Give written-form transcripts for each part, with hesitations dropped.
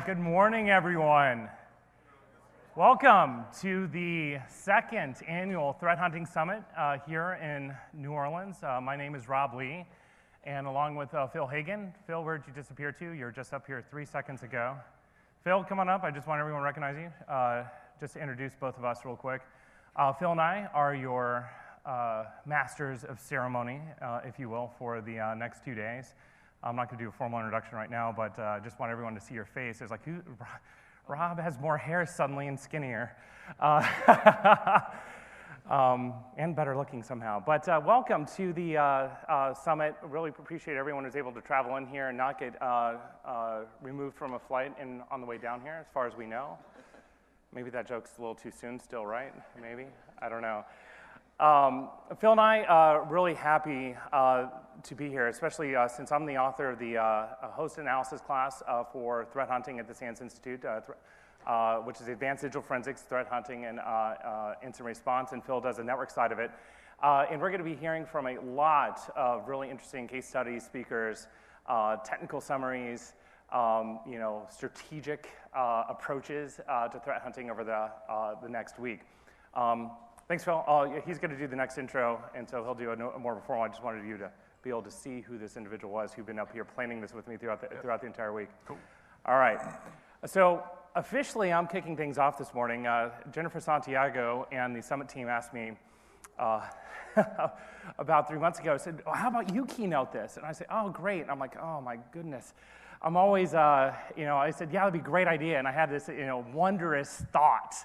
Good morning, everyone. Welcome to the second annual Threat Hunting Summit here in New Orleans. My name is Rob Lee, and along with Phil Hagan. Phil, where'd you disappear to? You're just up here 3 seconds ago. Phil, come on up. I just want everyone to recognize you. Just to introduce both of us real quick. Phil and I are your masters of ceremony, if you will, for the next 2 days. I'm not going to do a formal introduction right now, but I just want everyone to see your face. There's like, Rob has more hair suddenly and skinnier. And better looking somehow. But welcome to the summit. Really appreciate everyone who's able to travel in here and not get removed from a flight on the way down here, as far as we know. Maybe that joke's a little too soon still, right? Maybe? I don't know. Phil and I are really happy to be here, especially since I'm the author of the host analysis class for threat hunting at the SANS Institute, which is Advanced Digital Forensics, Threat Hunting, and Incident Response, and Phil does the network side of it. And we're going to be hearing from a lot of really interesting case studies, speakers, technical summaries, strategic approaches to threat hunting over the next week. Thanks, Phil. He's going to do the next intro, and so he'll do a more of a formal. I just wanted you to be able to see who this individual was who'd been up here planning this with me throughout the entire week. Cool. All right. So officially, I'm kicking things off this morning. Jennifer Santiago and the Summit team asked me about 3 months ago. I said, how about you keynote this? And I said, oh, great. And I'm like, oh, my goodness. I'm always, I said, yeah, that'd be a great idea. And I had this, wondrous thought.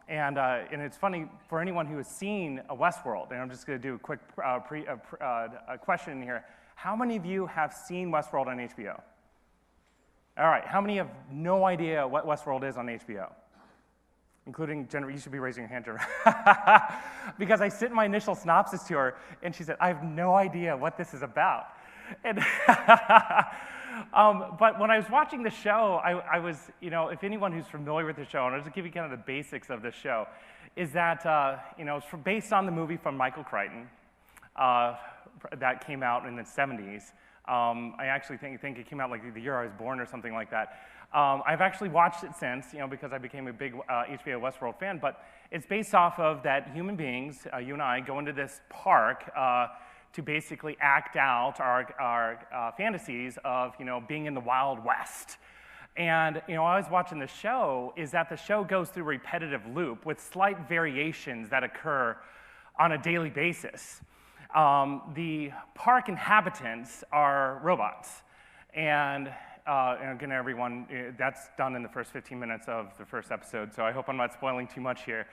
And it's funny for anyone who has seen Westworld, and I'm just going to do a quick question here. How many of you have seen Westworld on HBO? All right, how many have no idea what Westworld is on HBO? Including Jennifer, you should be raising your hand, Jennifer. Because I sent my initial synopsis to her, and she said, I have no idea what this is about. And but when I was watching the show, I was, if anyone who's familiar with the show, and I'll just give you kind of the basics of the show, is that, it's based on the movie from Michael Crichton that came out in the 70s. I actually think it came out like the year I was born or something like that. I've actually watched it since, because I became a big HBO Westworld fan, but it's based off of that human beings, you and I, go into this park to basically act out our fantasies of, being in the Wild West. And, I was watching the show, is that the show goes through a repetitive loop with slight variations that occur on a daily basis. The park inhabitants are robots. And again, everyone, that's done in the first 15 minutes of the first episode, so I hope I'm not spoiling too much here.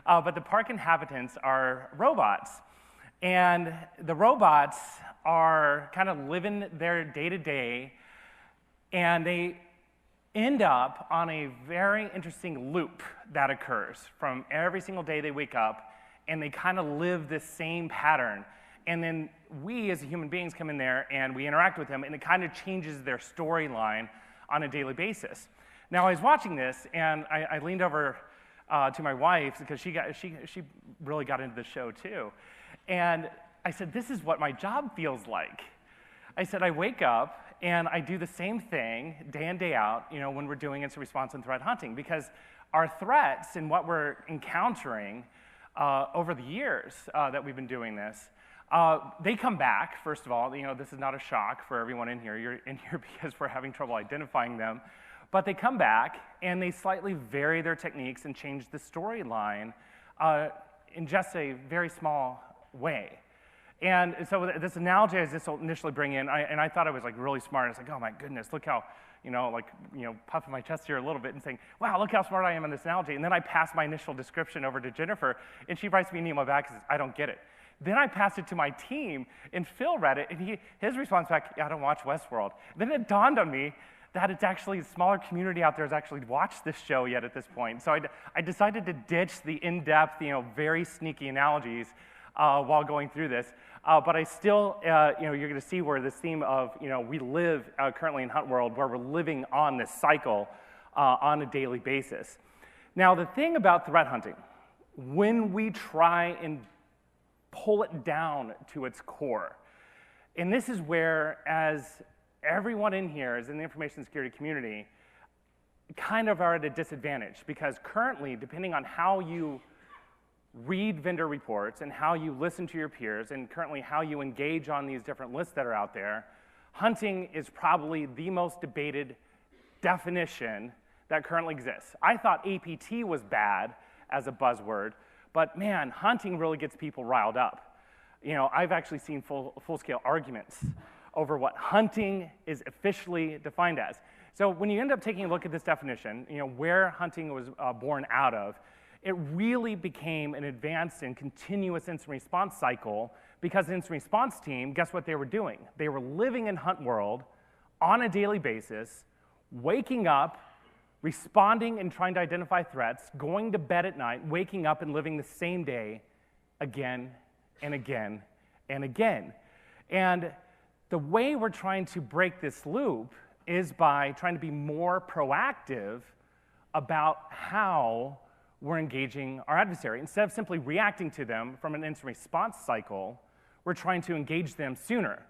But the park inhabitants are robots. And the robots are kind of living their day-to-day, and they end up on a very interesting loop that occurs from every single day they wake up, and they kind of live this same pattern. And then we, as human beings, come in there, and we interact with them, and it kind of changes their storyline on a daily basis. Now, I was watching this, and I leaned over to my wife, because she really got into the show, too. And I said, this is what my job feels like. I said, I wake up and I do the same thing day in, day out, when we're doing incident response and threat hunting, because our threats and what we're encountering over the years that we've been doing this, they come back, first of all. This is not a shock for everyone in here. You're in here because we're having trouble identifying them. But they come back and they slightly vary their techniques and change the storyline in just a very small way. And so this analogy I just initially bring in, and I thought I was like really smart. I was like, oh my goodness, look how, puffing my chest here a little bit and saying, wow, look how smart I am in this analogy. And then I pass my initial description over to Jennifer, and she writes me an email back and says, I don't get it. Then I passed it to my team, and Phil read it, and his response back, I don't watch Westworld. Then it dawned on me that it's actually a smaller community out there has actually watched this show yet at this point. So I decided to ditch the in-depth, very sneaky analogies while going through this. But I still, you're going to see where this theme of, we live currently in Huntworld, where we're living on this cycle on a daily basis. Now, the thing about threat hunting, when we try and pull it down to its core, and this is where, as everyone in here is in the information security community, kind of are at a disadvantage because currently, depending on how you read vendor reports and how you listen to your peers and currently how you engage on these different lists that are out there, hunting is probably the most debated definition that currently exists. I thought APT was bad as a buzzword, but man, hunting really gets people riled up. You know, I've actually seen full-scale arguments over what hunting is officially defined as. So when you end up taking a look at this definition, you know, where hunting was born out of, it really became an advanced and continuous incident response cycle because the incident response team, guess what they were doing? They were living in Huntworld on a daily basis, waking up, responding and trying to identify threats, going to bed at night, waking up and living the same day again and again and again. And the way we're trying to break this loop is by trying to be more proactive about how we're engaging our adversary. Instead of simply reacting to them from an incident response cycle, we're trying to engage them sooner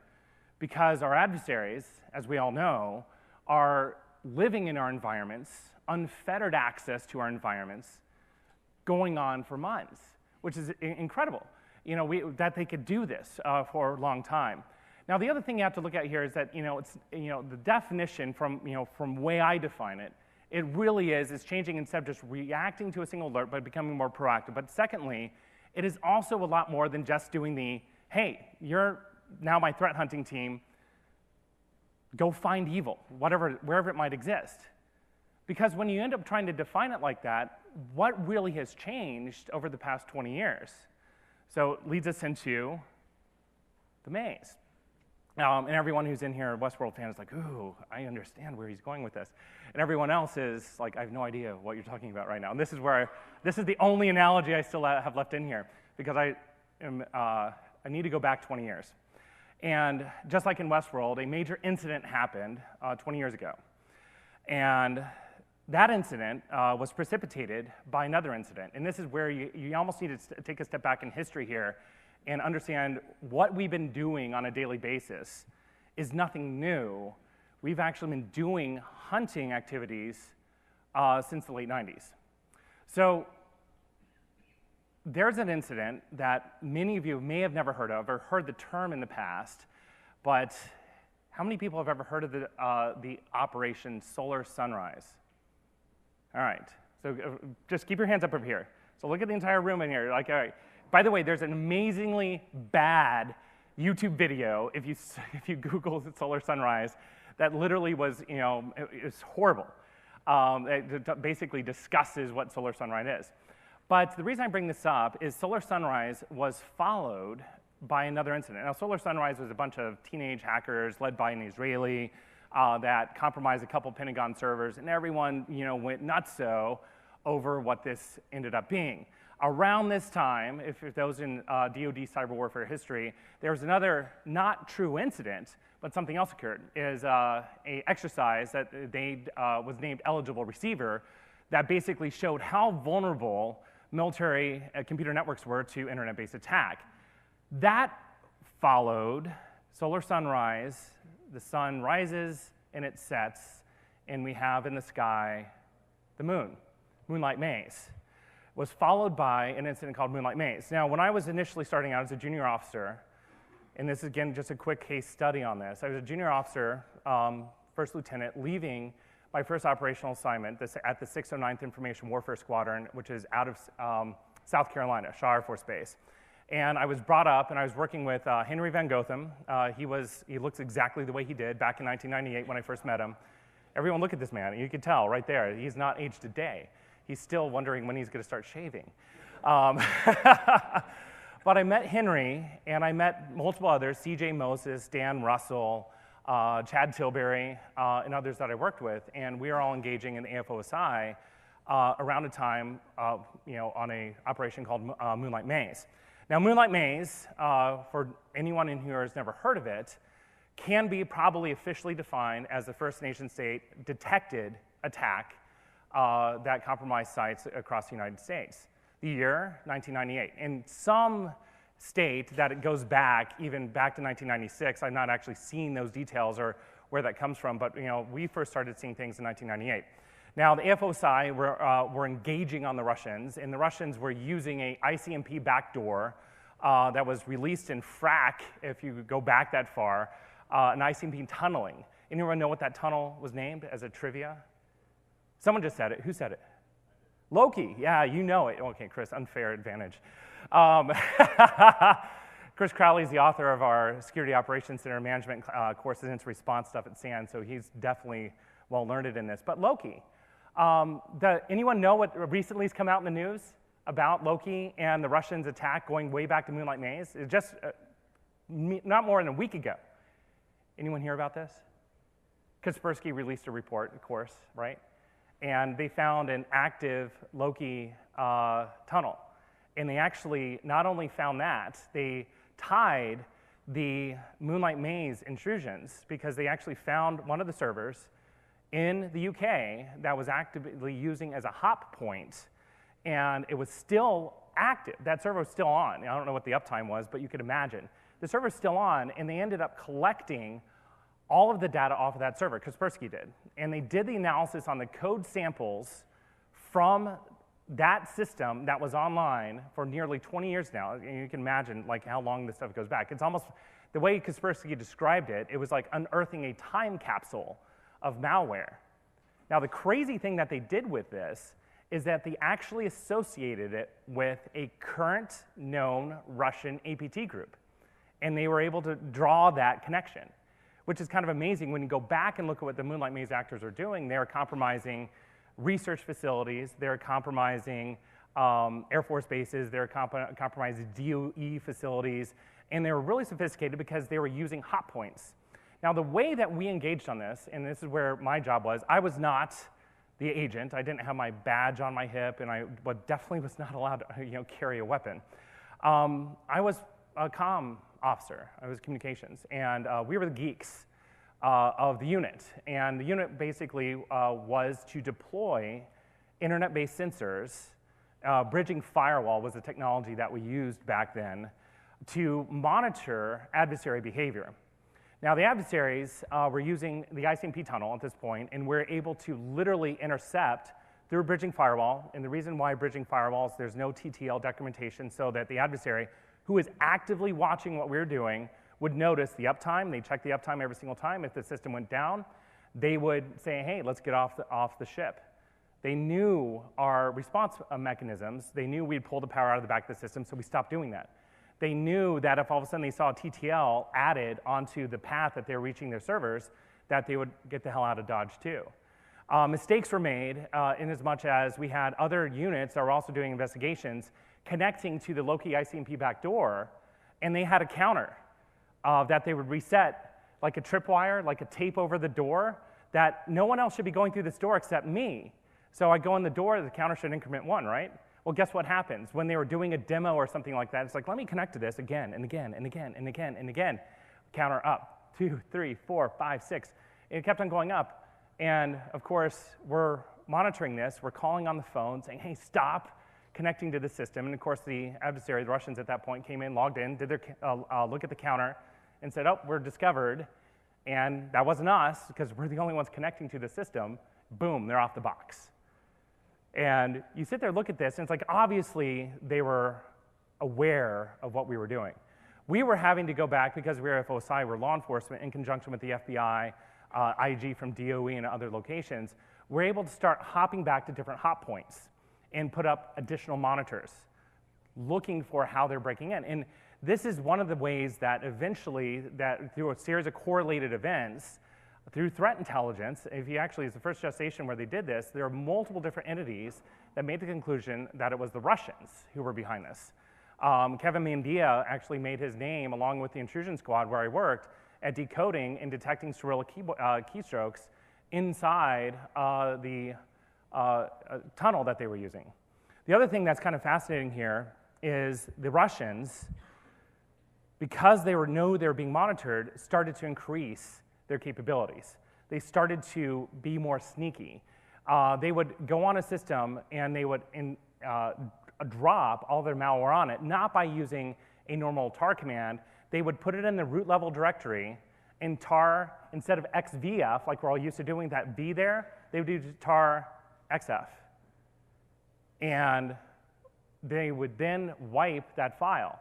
because our adversaries, as we all know, are living in our environments, unfettered access to our environments, going on for months, which is incredible, you know, that they could do this for a long time. Now, the other thing you have to look at here is that, you know, it's, you know, the definition from, you know, from the way I define it, it really is changing instead of just reacting to a single alert, but becoming more proactive. But secondly, it is also a lot more than just doing the, hey, you're now my threat hunting team, go find evil, wherever it might exist. Because when you end up trying to define it like that, what really has changed over the past 20 years? So it leads us into the maze. And everyone who's in here, Westworld fan, is like, ooh, I understand where he's going with this. And everyone else is like, I have no idea what you're talking about right now. And this is the only analogy I still have left in here, because I need to go back 20 years. And just like in Westworld, a major incident happened 20 years ago. And that incident was precipitated by another incident. And this is where you almost need to take a step back in history here and understand what we've been doing on a daily basis is nothing new. We've actually been doing hunting activities since the late 90s. So there's an incident that many of you may have never heard of or heard the term in the past, but how many people have ever heard of the Operation Solar Sunrise? All right, so just keep your hands up over here. So look at the entire room in here, like, all right. By the way, there's an amazingly bad YouTube video if you Google Solar Sunrise that literally was, you know, it's horrible. It basically discusses what Solar Sunrise is. But the reason I bring this up is Solar Sunrise was followed by another incident. Now, Solar Sunrise was a bunch of teenage hackers led by an Israeli that compromised a couple Pentagon servers, and everyone, you know, went nutso over what this ended up being. Around this time, if those in DoD cyber warfare history, there was another not true incident, but something else occurred, is a exercise that was named Eligible Receiver that basically showed how vulnerable military computer networks were to internet-based attack. That followed Solar Sunrise. The sun rises and it sets, and we have in the sky the moon, Moonlight Maze. Was followed by an incident called Moonlight Maze. Now, when I was initially starting out as a junior officer, and this is, again, just a quick case study on this, I was a junior officer, first lieutenant, leaving my first operational assignment at the 609th Information Warfare Squadron, which is out of South Carolina, Shaw Air Force Base. And I was brought up, and I was working with Henry Van Gotham. He looks exactly the way he did back in 1998 when I first met him. Everyone look at this man. You can tell right there, he's not aged a day. He's still wondering when he's going to start shaving. But I met Henry, and I met multiple others, C.J. Moses, Dan Russell, Chad Tilbury, and others that I worked with, and we are all engaging in the AFOSI around a time, you know, on an operation called Moonlight Maze. Now, Moonlight Maze, for anyone in here who has never heard of it, can be probably officially defined as the first nation-state detected attack that compromised sites across the United States. The year, 1998. In some state that it goes back, even back to 1996, I've not actually seen those details or where that comes from, but you know, we first started seeing things in 1998. Now, the AFOSI were engaging on the Russians, and the Russians were using a ICMP backdoor that was released in FRAC, if you go back that far, an ICMP tunneling. Anyone know what that tunnel was named as a trivia? Someone just said it. Who said it? Loki. Yeah, you know it. Okay, Chris, unfair advantage. Chris Crowley is the author of our Security Operations Center Management course and Incident Response stuff at SANS, so he's definitely well-learned in this. But Loki. Anyone know what recently has come out in the news about Loki and the Russians' attack going way back to Moonlight Maze? It just not more than a week ago. Anyone hear about this? Kaspersky released a report, of course, right? And they found an active Loki tunnel. And they actually not only found that, they tied the Moonlight Maze intrusions because they actually found one of the servers in the UK that was actively using as a hop point, and it was still active. That server was still on. I don't know what the uptime was, but you could imagine. The server's still on, and they ended up collecting all of the data off of that server, Kaspersky did. And they did the analysis on the code samples from that system that was online for nearly 20 years now. And you can imagine like how long this stuff goes back. It's almost, the way Kaspersky described it, it was like unearthing a time capsule of malware. Now, the crazy thing that they did with this is that they actually associated it with a current known Russian APT group. And they were able to draw that connection, which is kind of amazing. When you go back and look at what the Moonlight Maze actors are doing, they're compromising research facilities, they're compromising Air Force bases, they're compromising DOE facilities, and they were really sophisticated because they were using hot points. Now, the way that we engaged on this, and this is where my job was, I was not the agent. I didn't have my badge on my hip, and I definitely was not allowed to carry a weapon. I was a comm officer. I was communications, and we were the geeks of the unit. And the unit basically was to deploy internet-based sensors. Bridging firewall was the technology that we used back then to monitor adversary behavior. Now, the adversaries were using the ICMP tunnel at this point, and we're able to literally intercept through bridging firewall. And the reason why bridging firewalls, there's no TTL decrementation, so that the adversary, who is actively watching what we're doing, would notice the uptime. They check the uptime every single time. If the system went down, they would say, hey, let's get off the ship. They knew our response mechanisms. They knew we'd pull the power out of the back of the system, so we stopped doing that. They knew that if all of a sudden they saw a TTL added onto the path that they're reaching their servers, that they would get the hell out of Dodge too. Mistakes were made in as much as we had other units that were also doing investigations connecting to the Loki ICMP backdoor, and they had a counter that they would reset, like a tripwire, like a tape over the door, that no one else should be going through this door except me. So I go in the door, the counter should increment 1, right? Well, guess what happens? When they were doing a demo or something like that, it's like, let me connect to this again and again and again and again and again. Counter up, 2, 3, 4, 5, 6. And it kept on going up. And of course, we're monitoring this. We're calling on the phone saying, hey, stop connecting to the system. And of course, the adversary, the Russians at that point, came in, logged in, did their look at the counter, and said, oh, we're discovered. And that wasn't us, because we're the only ones connecting to the system. Boom, they're off the box. And you sit there, look at this, and it's like, obviously, they were aware of what we were doing. We were having to go back, because we were FOSI, we're law enforcement, in conjunction with the FBI, IG from DOE and other locations, we're able to start hopping back to different hop points and put up additional monitors, looking for how they're breaking in. And this is one of the ways that eventually, that through a series of correlated events, through threat intelligence, if you actually, it's the first gestation where they did this, there are multiple different entities that made the conclusion that it was the Russians who were behind this. Kevin Mandia actually made his name, along with the intrusion squad where I worked, at decoding and detecting Cyrillic keystrokes inside the tunnel that they were using. The other thing that's kind of fascinating here is the Russians, because they know they were being monitored, started to increase their capabilities. They started to be more sneaky. They would go on a system and they would drop all their malware on it, not by using a normal tar command. They would put it in the root level directory, and tar, instead of xvf, like we're all used to doing that V there, they would do tar .xf. And they would then wipe that file.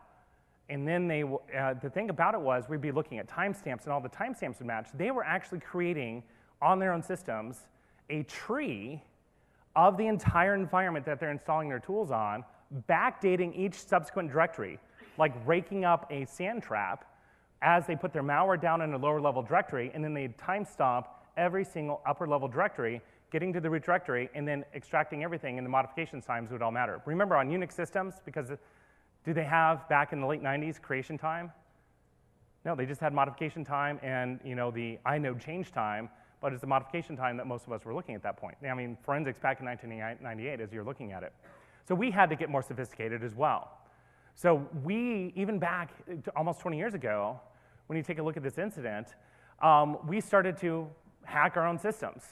And then the thing about it was we'd be looking at timestamps, and all the timestamps would match. They were actually creating, on their own systems, a tree of the entire environment that they're installing their tools on, backdating each subsequent directory, like raking up a sand trap as they put their malware down in a lower level directory, and then they'd timestamp every single upper level directory, getting to the root directory, and then extracting everything, and the modification times would all matter. Remember on Unix systems, because do they have, back in the late 90s, creation time? No, they just had modification time and the inode change time, but it's the modification time that most of us were looking at that point. I mean, forensics back in 1998 as you're looking at it. So we had to get more sophisticated as well. So we, even back almost 20 years ago, when you take a look at this incident, we started to hack our own systems.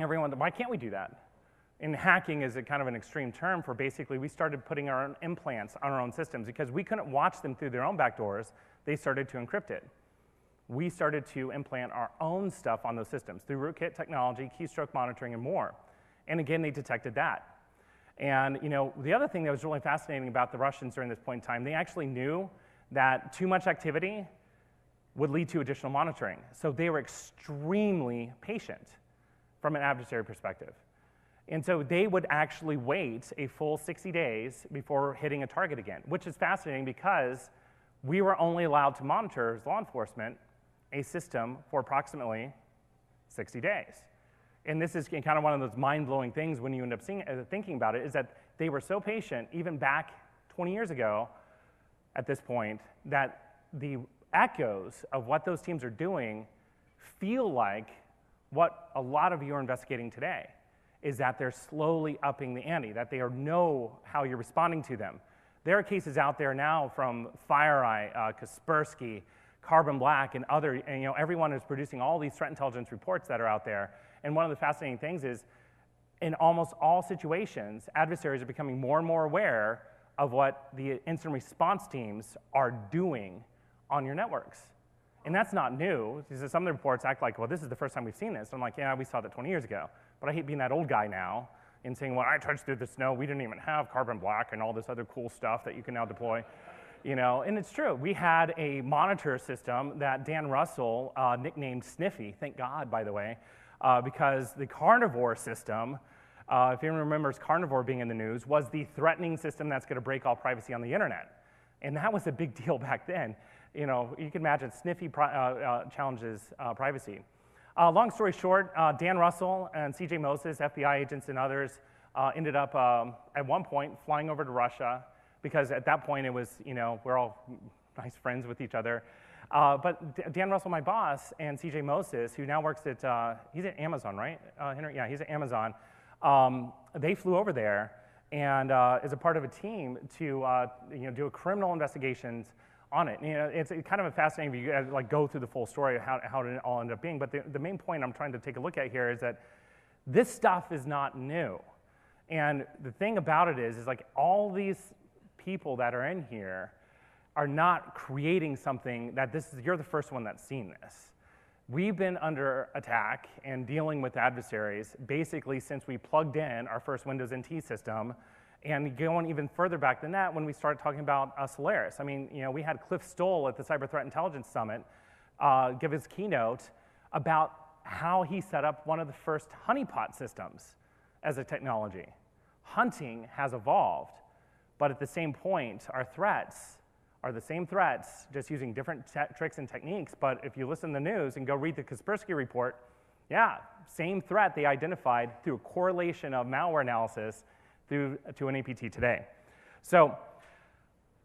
Everyone, why can't we do that? And hacking is a kind of an extreme term for basically we started putting our own implants on our own systems because we couldn't watch them through their own backdoors. They started to encrypt it. We started to implant our own stuff on those systems through rootkit technology, keystroke monitoring, and more. And again, they detected that. And the other thing that was really fascinating about the Russians during this point in time, they actually knew that too much activity would lead to additional monitoring. So they were extremely patient from an adversary perspective. And so they would actually wait a full 60 days before hitting a target again, which is fascinating because we were only allowed to monitor, as law enforcement, a system for approximately 60 days. And this is kind of one of those mind-blowing things when you end up thinking about it, is that they were so patient, even back 20 years ago at this point, that the echoes of what those teams are doing feel like what a lot of you are investigating today, is that they're slowly upping the ante, that they know how you're responding to them. There are cases out there now from FireEye, Kaspersky, Carbon Black, and other, and everyone is producing all these threat intelligence reports that are out there. And one of the fascinating things is, in almost all situations, adversaries are becoming more and more aware of what the incident response teams are doing on your networks. And that's not new. Some of the reports act like, well, this is the first time we've seen this. I'm like, yeah, we saw that 20 years ago. But I hate being that old guy now and saying, well, I trudged through the snow. We didn't even have Carbon Black and all this other cool stuff that you can now deploy. And it's true. We had a monitor system that Dan Russell nicknamed Sniffy, thank God, by the way, because the Carnivore system, if anyone remembers Carnivore being in the news, was the threatening system that's going to break all privacy on the internet. And that was a big deal back then. You can imagine Sniffy challenges privacy. Long story short, Dan Russell and CJ Moses, FBI agents and others, ended up at one point flying over to Russia because at that point it was, we're all nice friends with each other. But Dan Russell, my boss, and CJ Moses, who now works at, he's at Amazon, right? Henry? Yeah, he's at Amazon. They flew over there and as a part of a team to do a criminal investigations on it. It's kind of a fascinating, you go through the full story of how it all ended up being, but the main point I'm trying to take a look at here is that this stuff is not new. And the thing about it is like all these people that are in here are not creating something that you're the first one that's seen this. We've been under attack and dealing with adversaries basically since we plugged in our first Windows NT system, and going even further back than that when we started talking about Solaris. I mean, we had Cliff Stoll at the Cyber Threat Intelligence Summit give his keynote about how he set up one of the first honeypot systems as a technology. Hunting has evolved, but at the same point, our threats are the same threats, just using different tricks and techniques. But if you listen to the news and go read the Kaspersky report, yeah, same threat they identified through a correlation of malware analysis to an APT today. So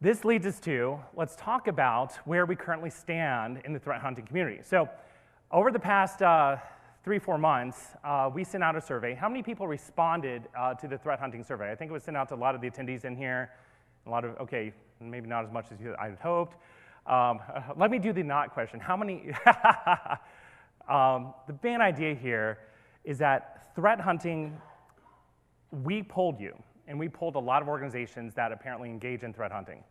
this leads us to, let's talk about where we currently stand in the threat hunting community. So over the past 3-4 months, we sent out a survey. How many people responded to the threat hunting survey? I think it was sent out to a lot of the attendees in here. A lot of, okay, maybe not as much as I had hoped. Let me do the not question. How many? The main idea here is that threat hunting, we polled you, and we polled a lot of organizations that apparently engage in threat hunting.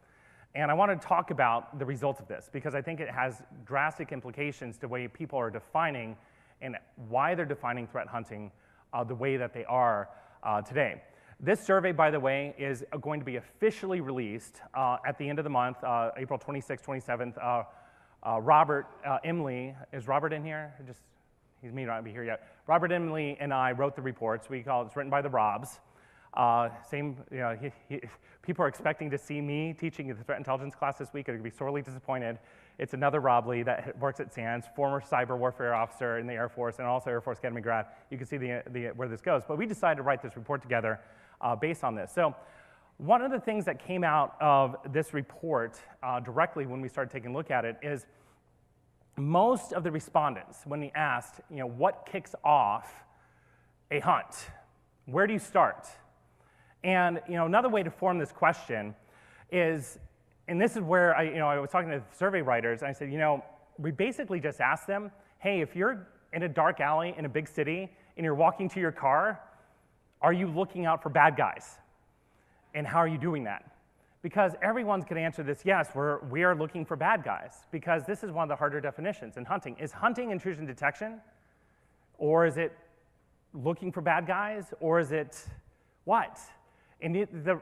And I want to talk about the results of this because I think it has drastic implications to the way people are defining and why they're defining threat hunting the way that they are today. This survey, by the way, is going to be officially released at the end of the month, April 26th, 27th. Robert Emily, is Robert in here? He may not be here yet. Robert Emily and I wrote the reports. It's written by the Robs. People are expecting to see me teaching the threat intelligence class this week. They're going to be sorely disappointed. It's another Rob Lee that works at SANS, former cyber warfare officer in the Air Force and also Air Force Academy grad. You can see where this goes. But we decided to write this report together based on this. So one of the things that came out of this report directly when we started taking a look at it is most of the respondents, when we asked, what kicks off a hunt? Where do you start? And another way to form this question is, and this is where I was talking to the survey writers, and I said, we basically just asked them, hey, if you're in a dark alley in a big city and you're walking to your car, are you looking out for bad guys? And how are you doing that? Because everyone's going to answer this, yes, we are looking for bad guys, because this is one of the harder definitions in hunting. Is hunting intrusion detection, or is it looking for bad guys, or is it what? And the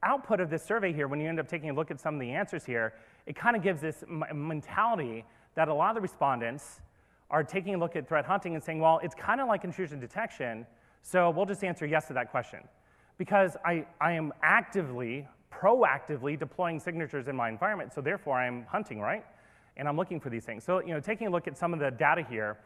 output of this survey here, when you end up taking a look at some of the answers here, it kind of gives this mentality that a lot of the respondents are taking a look at threat hunting and saying, well, it's kind of like intrusion detection, so we'll just answer yes to that question. Because I am proactively deploying signatures in my environment, so therefore I'm hunting, right? And I'm looking for these things. So taking a look at some of the data here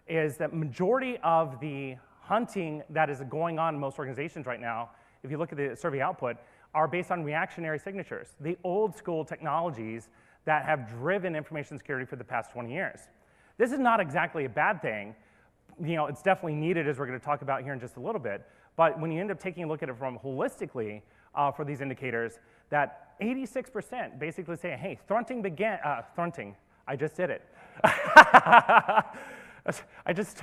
is that majority of the hunting that is going on in most organizations right now, if you look at the survey output, are based on reactionary signatures, the old school technologies that have driven information security for the past 20 years. This is not exactly a bad thing. It's definitely needed, as we're going to talk about here in just a little bit. But when you end up taking a look at it from holistically for these indicators, that 86% basically say, hey, thrunting began, thrunting, I just did it. I just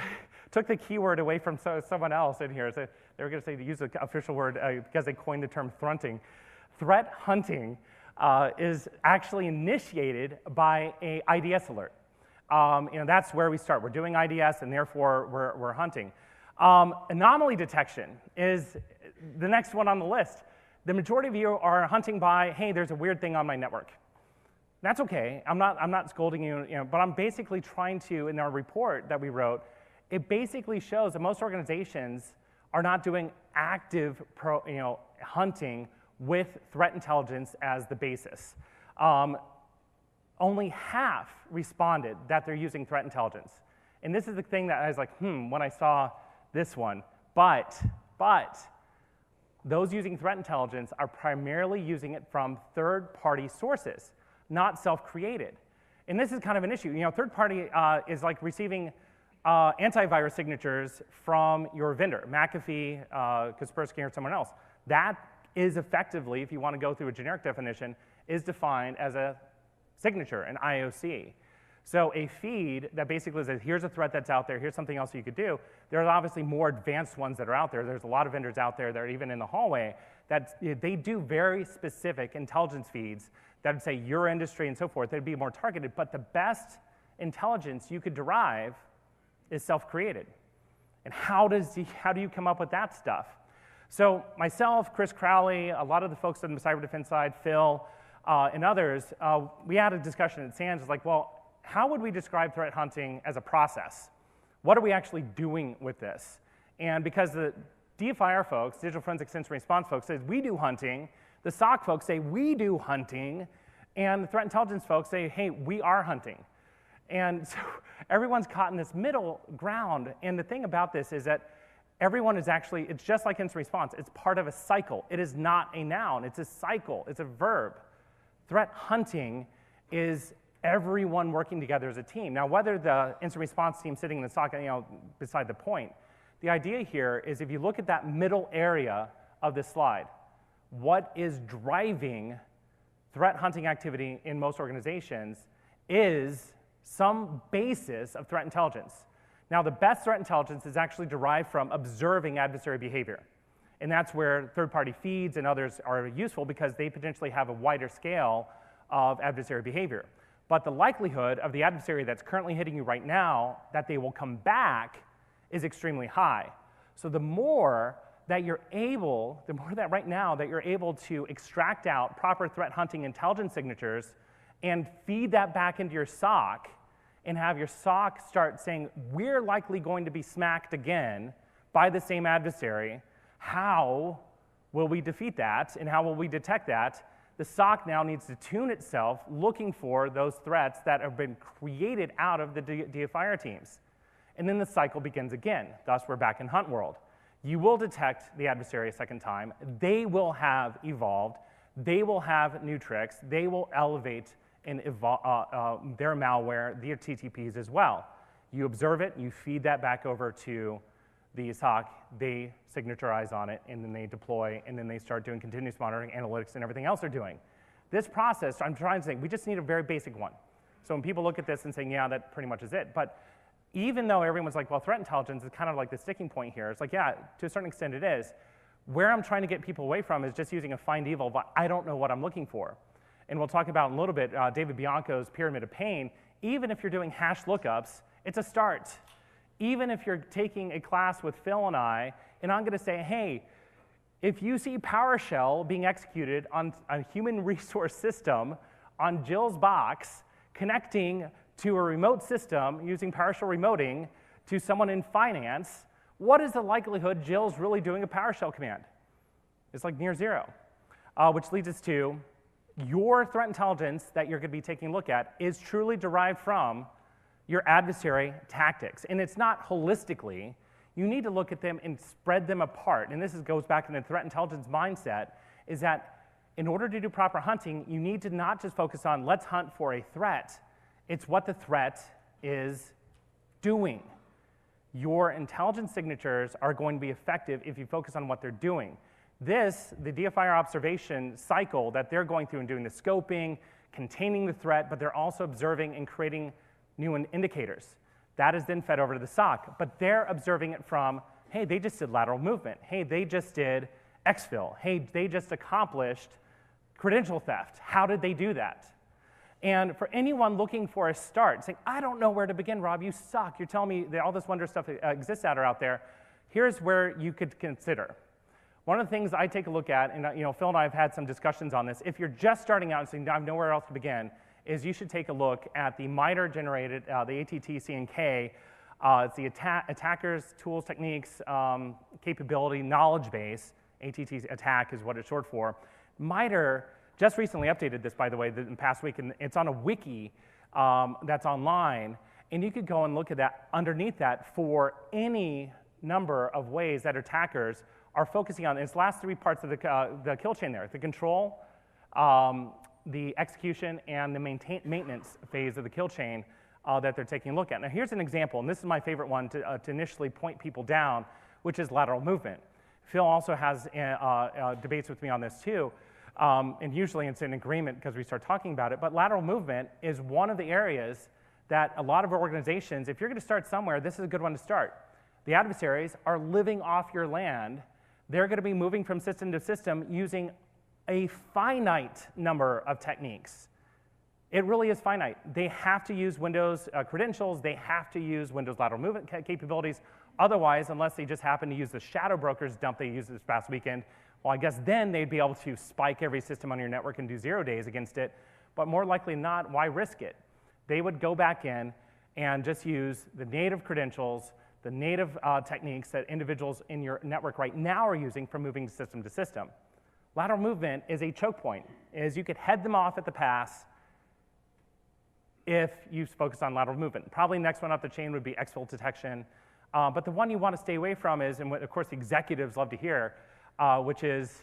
took the keyword away from someone else in here. So they were going to say to use the official word because they coined the term thrunting. Threat hunting is actually initiated by an IDS alert. That's where we start. We're doing IDS, and therefore we're hunting. Anomaly detection is the next one on the list. The majority of you are hunting by, hey, there's a weird thing on my network. That's okay. I'm not scolding you, but I'm basically trying to, in our report that we wrote, it basically shows that most organizations are not doing active hunting with threat intelligence as the basis. Only half responded that they're using threat intelligence. And this is the thing that I was like, when I saw this one. But those using threat intelligence are primarily using it from third-party sources, not self-created. And this is kind of an issue. Third-party is like receiving antivirus signatures from your vendor, McAfee, Kaspersky, or someone else. That is effectively, if you want to go through a generic definition, is defined as a signature, an IOC. So a feed that basically says, here's a threat that's out there, here's something else you could do. There are obviously more advanced ones that are out there. There's a lot of vendors out there that are even in the hallway that they do very specific intelligence feeds that would say your industry and so forth. They'd be more targeted, but the best intelligence you could derive is self-created. And how do you come up with that stuff? So myself, Chris Crowley, a lot of the folks on the cyber defense side, Phil, and others, we had a discussion at SANS. It's like, well, how would we describe threat hunting as a process? What are we actually doing with this? And because the DFIR folks, digital forensic sensory response folks, say we do hunting, the SOC folks say we do hunting, and the threat intelligence folks say, hey, we are hunting. And so everyone's caught in this middle ground. And the thing about this is that everyone is actually, it's just like incident response. It's part of a cycle. It is not a noun. It's a cycle. It's a verb. Threat hunting is everyone working together as a team. Now, whether the incident response team sitting in the SOC, beside the point, the idea here is if you look at that middle area of this slide, what is driving threat hunting activity in most organizations is some basis of threat intelligence. Now, the best threat intelligence is actually derived from observing adversary behavior. And that's where third-party feeds and others are useful because they potentially have a wider scale of adversary behavior. But the likelihood of the adversary that's currently hitting you right now that they will come back is extremely high. So the more that right now that you're able to extract out proper threat hunting intelligence signatures and feed that back into your SOC and have your SOC start saying, we're likely going to be smacked again by the same adversary, how will we defeat that and how will we detect that? The SOC now needs to tune itself looking for those threats that have been created out of the DFIR teams. And then the cycle begins again. Thus, we're back in Huntworld. You will detect the adversary a second time. They will have evolved. They will have new tricks. They will elevate and their malware, their TTPs as well. You observe it, you feed that back over to the SOC, they signaturize on it, and then they deploy, and then they start doing continuous monitoring, analytics, and everything else they're doing. This process, I'm trying to say, we just need a very basic one. So when people look at this and saying, yeah, that pretty much is it. But even though everyone's like, well, threat intelligence is kind of like the sticking point here, it's like, yeah, to a certain extent it is. Where I'm trying to get people away from is just using a find evil, but I don't know what I'm looking for. And we'll talk about in a little bit David Bianco's Pyramid of Pain. Even if you're doing hash lookups, it's a start. Even if you're taking a class with Phil and I'm going to say, hey, if you see PowerShell being executed on a human resource system on Jill's box, connecting to a remote system using PowerShell remoting to someone in finance, what is the likelihood Jill's really doing a PowerShell command? It's like near zero, which leads us to your threat intelligence that you're going to be taking a look at is truly derived from your adversary tactics. And it's not holistically. You need to look at them and spread them apart. And this goes back to the threat intelligence mindset, is that in order to do proper hunting, you need to not just focus on let's hunt for a threat. It's what the threat is doing. Your intelligence signatures are going to be effective if you focus on what they're doing. The DFIR observation cycle that they're going through and doing the scoping, containing the threat, but they're also observing and creating new indicators. That is then fed over to the SOC, but they're observing it from, hey, they just did lateral movement. Hey, they just did exfil. Hey, they just accomplished credential theft. How did they do that? And for anyone looking for a start, saying, I don't know where to begin, Rob, you suck. You're telling me that all this wonder stuff exists out there. Here's where you could consider. One of the things I take a look at, and Phil and I have had some discussions on this, if you're just starting out and saying, I have nowhere else to begin, is you should take a look at the MITRE-generated, the ATT CNK. It's the attackers, tools, techniques, capability, knowledge base. ATT attack is what it's short for. MITRE just recently updated this, by the way, in the past week, and it's on a wiki that's online. And you could go and look at that underneath that for any number of ways that attackers are focusing on its last three parts of the kill chain there, the control, the execution, and the maintenance phase of the kill chain that they're taking a look at. Now here's an example, and this is my favorite one to initially point people down, which is lateral movement. Phil also has debates with me on this too, and usually it's in agreement because we start talking about it, but lateral movement is one of the areas that a lot of organizations, if you're going to start somewhere, this is a good one to start. The adversaries are living off your land. They're going to be moving from system to system using a finite number of techniques. It really is finite. They have to use Windows credentials. They have to use Windows lateral movement capabilities. Otherwise, unless they just happen to use the shadow brokers dump they used this past weekend, well, I guess then they'd be able to spike every system on your network and do 0 days against it. But more likely not, why risk it? They would go back in and just use the native credentials, the native techniques that individuals in your network right now are using for moving system to system. Lateral movement is a choke point, is you could head them off at the pass if you focus on lateral movement. Probably next one up the chain would be exfil detection. But the one you want to stay away from is, and what of course the executives love to hear, which is,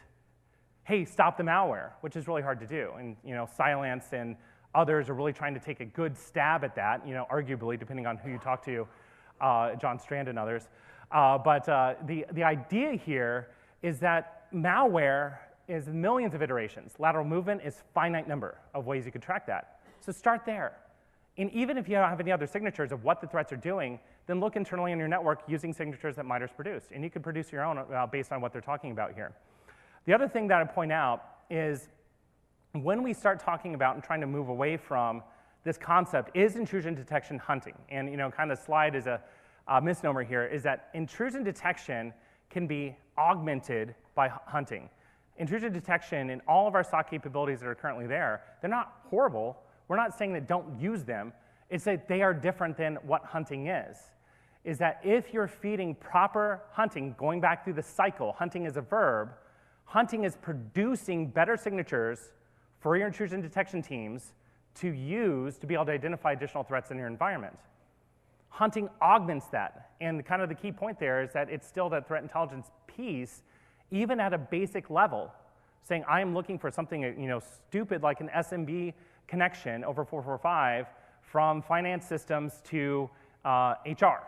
hey, stop the malware, which is really hard to do. And Cylance and others are really trying to take a good stab at that, arguably, depending on who you talk to, John Strand and others. But the idea here is that malware is millions of iterations. Lateral movement is finite number of ways you could track that. So start there. And even if you don't have any other signatures of what the threats are doing, then look internally in your network using signatures that MITRE's produced. And you can produce your own based on what they're talking about here. The other thing that I point out is when we start talking about and trying to move away from this concept, is intrusion detection hunting? And kind of the slide is a misnomer here, is that intrusion detection can be augmented by hunting. Intrusion detection and all of our SOC capabilities that are currently there, they're not horrible. We're not saying that don't use them. It's that they are different than what hunting is that if you're feeding proper hunting, going back through the cycle, hunting is a verb, hunting is producing better signatures for your intrusion detection teams to use to be able to identify additional threats in your environment. Hunting augments that, and kind of the key point there is that it's still that threat intelligence piece, even at a basic level, saying I am looking for something stupid like an SMB connection over 445 from finance systems to HR.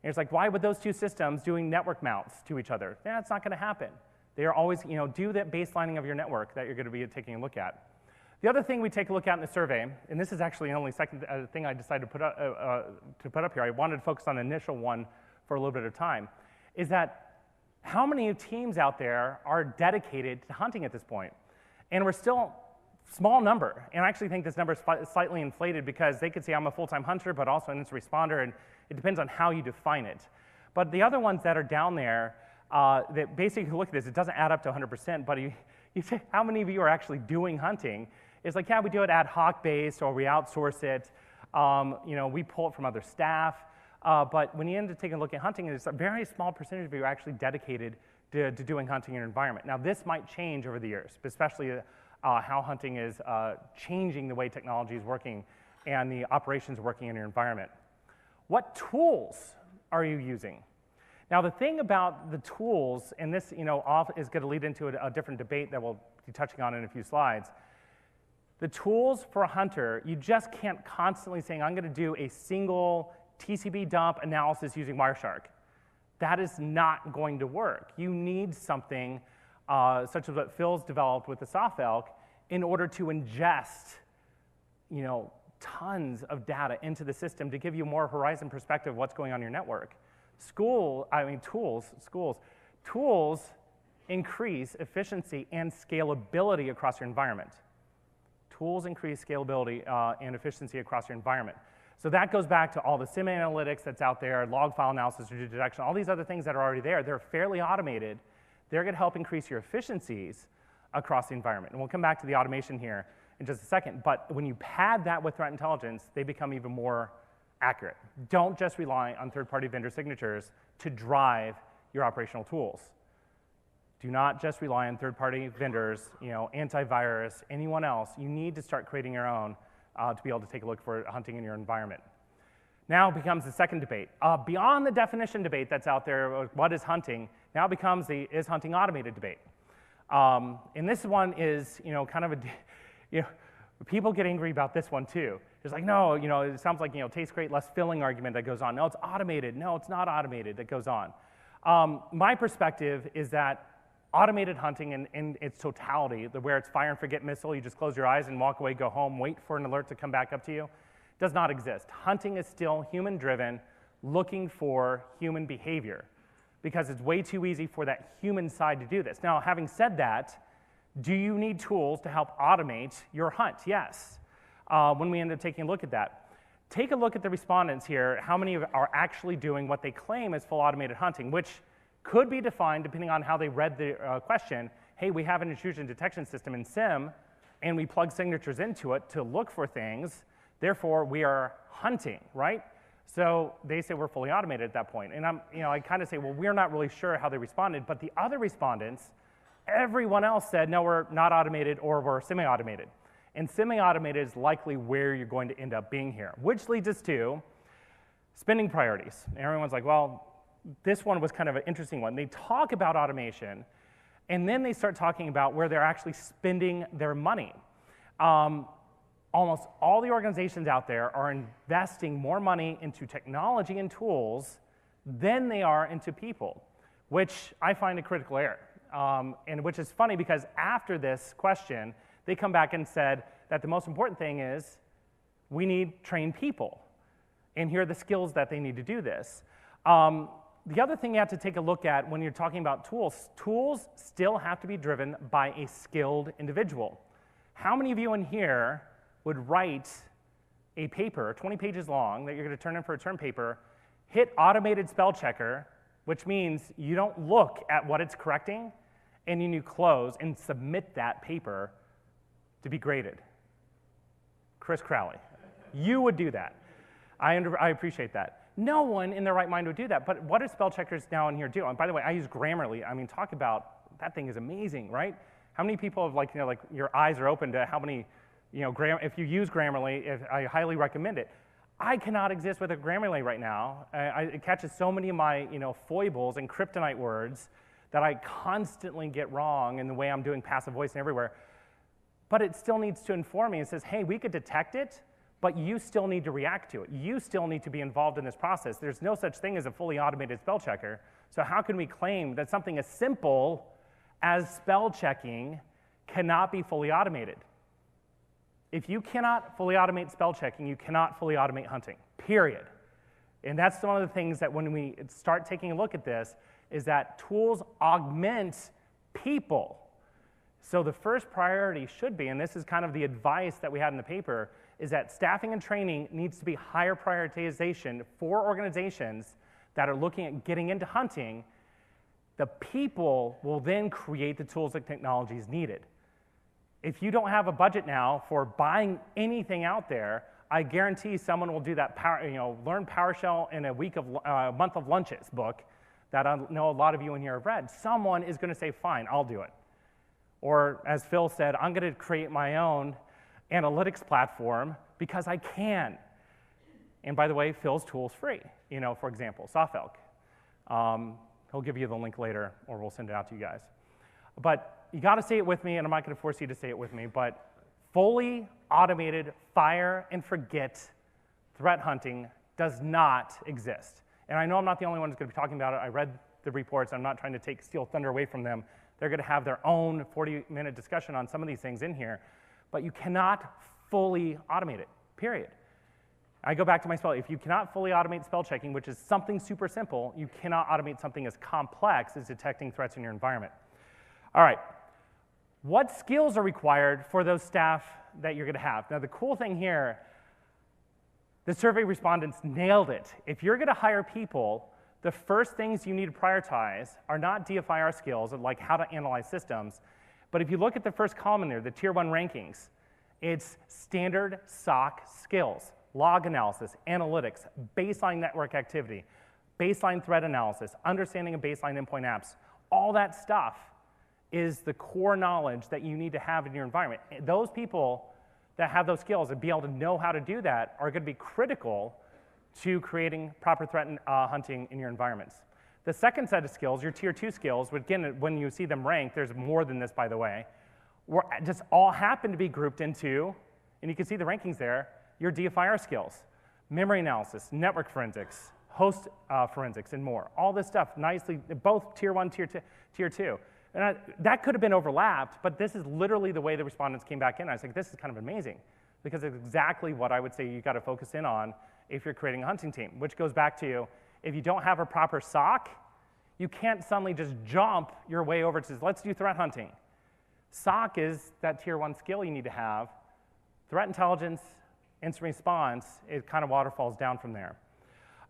And it's like, why would those two systems doing network mounts to each other? Yeah, it's not going to happen. They are always, do that baselining of your network that you're going to be taking a look at. The other thing we take a look at in the survey, and this is actually the only second thing I decided to put up here. I wanted to focus on the initial one for a little bit of time, is that how many teams out there are dedicated to hunting at this point? And we're still small number, and I actually think this number is slightly inflated because they could say I'm a full-time hunter, but also an incident responder, and it depends on how you define it. But the other ones that are down there, that basically look at this, it doesn't add up to 100%, but you say how many of you are actually doing hunting? It's like, yeah, we do it ad hoc based, or we outsource it. We pull it from other staff. But when you end up taking a look at hunting, it's a very small percentage of you are actually dedicated to doing hunting in your environment. Now, this might change over the years, especially how hunting is changing the way technology is working and the operations working in your environment. What tools are you using? Now, the thing about the tools, and this is going to lead into a different debate that we'll be touching on in a few slides. The tools for a hunter, you just can't constantly saying, I'm going to do a single TCP dump analysis using Wireshark. That is not going to work. You need something such as what Phil's developed with the SoftElk in order to ingest, tons of data into the system to give you more horizon perspective of what's going on in your network. Tools increase efficiency and scalability across your environment. Tools increase scalability and efficiency across your environment. So that goes back to all the SIM analytics that's out there, log file analysis, detection, all these other things that are already there. They're fairly automated. They're going to help increase your efficiencies across the environment. And we'll come back to the automation here in just a second. But when you pad that with threat intelligence, they become even more accurate. Don't just rely on third-party vendor signatures to drive your operational tools. Do not just rely on third-party vendors, antivirus, anyone else. You need to start creating your own to be able to take a look for hunting in your environment. Now becomes the second debate. Beyond the definition debate that's out there, what is hunting, now becomes the is hunting automated debate. And this one is, kind of people get angry about this one too. It's like, no, it sounds like, tastes great, less filling argument that goes on. No, it's automated. No, it's not automated that goes on. My perspective is that automated hunting in its totality, where it's fire and forget missile, you just close your eyes and walk away, go home, wait for an alert to come back up to you, does not exist. Hunting is still human-driven, looking for human behavior, because it's way too easy for that human side to do this. Now, having said that, do you need tools to help automate your hunt? Yes. When we end up taking a look at that, take a look at the respondents here. How many are actually doing what they claim is full automated hunting, which could be defined, depending on how they read the question, hey, we have an intrusion detection system in SIM, and we plug signatures into it to look for things, therefore we are hunting, right? So they say we're fully automated at that point. And I kind of say, well, we're not really sure how they responded, but the other respondents, everyone else said, no, we're not automated or we're semi-automated. And semi-automated is likely where you're going to end up being here, which leads us to spending priorities. And everyone's like, well, this one was kind of an interesting one. They talk about automation, and then they start talking about where they're actually spending their money. Almost all the organizations out there are investing more money into technology and tools than they are into people, which I find a critical error. And which is funny because after this question, they come back and said that the most important thing is we need trained people. And here are the skills that they need to do this. The other thing you have to take a look at when you're talking about tools, tools still have to be driven by a skilled individual. How many of you in here would write a paper, 20 pages long, that you're going to turn in for a term paper, hit automated spell checker, which means you don't look at what it's correcting, and then you close and submit that paper to be graded. Chris Crowley, you would do that. I appreciate that. No one in their right mind would do that, but what do spell checkers now in here do? And by the way, I use Grammarly. I mean, talk about, that thing is amazing, right? How many people have, like, like your eyes are open to how many, if you use Grammarly, I highly recommend it. I cannot exist with a Grammarly right now. It catches so many of my, foibles and kryptonite words that I constantly get wrong in the way I'm doing passive voice and everywhere. But it still needs to inform me and says, hey, we could detect it, but you still need to react to it. You still need to be involved in this process. There's no such thing as a fully automated spell checker. So how can we claim that something as simple as spell checking cannot be fully automated? If you cannot fully automate spell checking, you cannot fully automate hunting, period. And that's one of the things that when we start taking a look at this is that tools augment people. So the first priority should be, and this is kind of the advice that we had in the paper, is that staffing and training needs to be higher prioritization for organizations that are looking at getting into hunting. The people will then create the tools and technologies needed. If you don't have a budget now for buying anything out there, I guarantee someone will do that learn PowerShell in a month of lunches book that I know a lot of you in here have read. Someone is going to say, fine, I'll do it. Or as Phil said, I'm going to create my own analytics platform because I can. And by the way, Phil's tool's free, for example, SoftElk. He'll give you the link later, or we'll send it out to you guys. But you got to say it with me, and I'm not going to force you to say it with me, but fully automated fire and forget threat hunting does not exist. And I know I'm not the only one who's going to be talking about it. I read the reports. I'm not trying to steal thunder away from them. They're going to have their own 40-minute discussion on some of these things in here. But you cannot fully automate it, period. I go back to my spell. If you cannot fully automate spell checking, which is something super simple, you cannot automate something as complex as detecting threats in your environment. All right. What skills are required for those staff that you're going to have? Now, the cool thing here, the survey respondents nailed it. If you're going to hire people, the first things you need to prioritize are not DFIR skills, like how to analyze systems, but if you look at the first column in there, the Tier 1 rankings, it's standard SOC skills, log analysis, analytics, baseline network activity, baseline threat analysis, understanding of baseline endpoint apps. All that stuff is the core knowledge that you need to have in your environment. Those people that have those skills and be able to know how to do that are going to be critical to creating proper threat hunting in your environments. The second set of skills, your Tier 2 skills, which again, when you see them ranked, there's more than this, by the way, just all happen to be grouped into, and you can see the rankings there, your DFIR skills, memory analysis, network forensics, host forensics, and more. All this stuff nicely, both Tier 1, Tier 2. And that could have been overlapped, but this is literally the way the respondents came back in. I was like, this is kind of amazing, because it's exactly what I would say you got to focus in on if you're creating a hunting team, which goes back to, if you don't have a proper SOC, you can't suddenly just jump your way over to, let's do threat hunting. SOC is that Tier 1 skill you need to have. Threat intelligence, incident response, it kind of waterfalls down from there.